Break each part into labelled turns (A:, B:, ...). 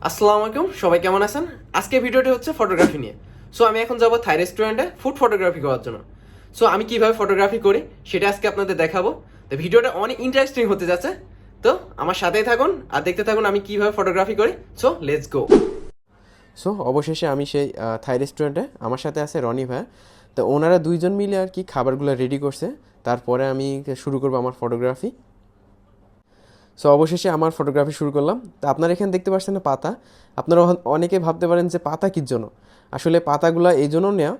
A: আসসালামু আলাইকুম, সবাই কেমন আছেন? আজকে ভিডিওটি হচ্ছে ফটোগ্রাফি নিয়ে। সো আমি এখন যাব থাই রেস্টুরেন্টে ফুড ফটোগ্রাফি করার জন্য। সো আমি কিভাবে ফটোগ্রাফি করি সেটা আজকে আপনাদের দেখাবো। তো ভিডিওটা অনেক ইন্টারেস্টিং হতে যাচ্ছে। তো আমার সাথেই থাকুন আর দেখতে থাকুন আমি কিভাবে ফটোগ্রাফি করি। So let's go. সো অবশেষে আমি সেই থাই রেস্টুরেন্টে, আমার সাথে আছে রনি ভাই। তো ওনারা দুইজন মিলে আর কি খাবারগুলো রেডি করছে। তারপরে আমি শুরু করবো আমার ফটোগ্রাফি। সো অবশেষে আমার ফটোগ্রাফি শুরু করলাম। তো আপনারা এখানে দেখতে পাচ্ছেন না পাতা। আপনারা অনেকে ভাবতে পারেন যে পাতা কির জন্য। আসলে পাতাগুলো এই জন্য নেওয়া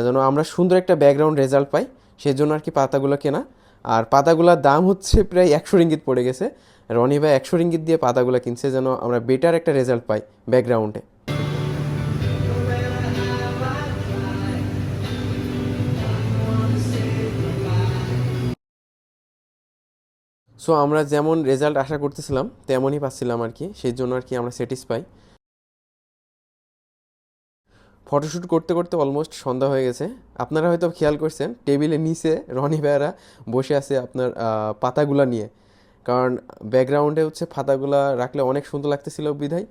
A: যেন আমরা সুন্দর একটা ব্যাকগ্রাউন্ড রেজাল্ট পাই, সেই জন্য আর কি পাতাগুলো কেনা। আর পাতাগুলোর দাম হচ্ছে প্রায় 100 রিঙ্গিত পড়ে গেছে। রনি ভাই 100 রিঙ্গিত দিয়ে পাতাগুলো কিনছে যেন আমরা বেটার একটা রেজাল্ট পাই ব্যাকগ্রাউন্ডে। সো আমরা যেমন রেজাল্ট আশা করতেছিলাম তেমনই পাচ্ছিলাম আর কি, সেই জন্য আর কি আমরা স্যাটিসফাই। ফটোশ্যুট করতে করতে অলমোস্ট সন্ধ্যা হয়ে গেছে। আপনারা হয়তো খেয়াল করছেন টেবিলের নিচে রনি ভাইয়ারা বসে আছে আপনার পাতাগুলা নিয়ে। কারণ ব্যাকগ্রাউন্ডে হচ্ছে পাতাগুলা রাখলে অনেক সুন্দর লাগতেছিল বিধায়,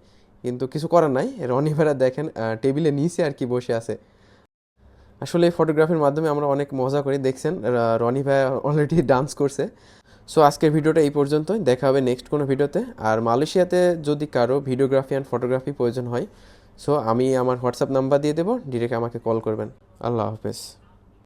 A: কিন্তু কিছু করার নাই। রনি ভাইয়ারা দেখেন টেবিলের নিচে আর কি বসে আছে। আসলে এই ফটোগ্রাফির মাধ্যমে আমরা অনেক মজা করি। দেখছেন রনি ভাইয়া অলরেডি ডান্স করছে। সো আজকের ভিডিওটা এই পর্যন্তই, দেখা হবে নেক্সট কোনো ভিডিওতে। আর মালয়েশিয়াতে যদি কারো ভিডিওগ্রাফি অ্যান্ড ফটোগ্রাফি প্রয়োজন হয়, সো আমি আমার হোয়াটসঅ্যাপ নাম্বার দিয়ে দেবো, ডিরেক্ট আমাকে কল করবেন। আল্লাহ হাফেজ।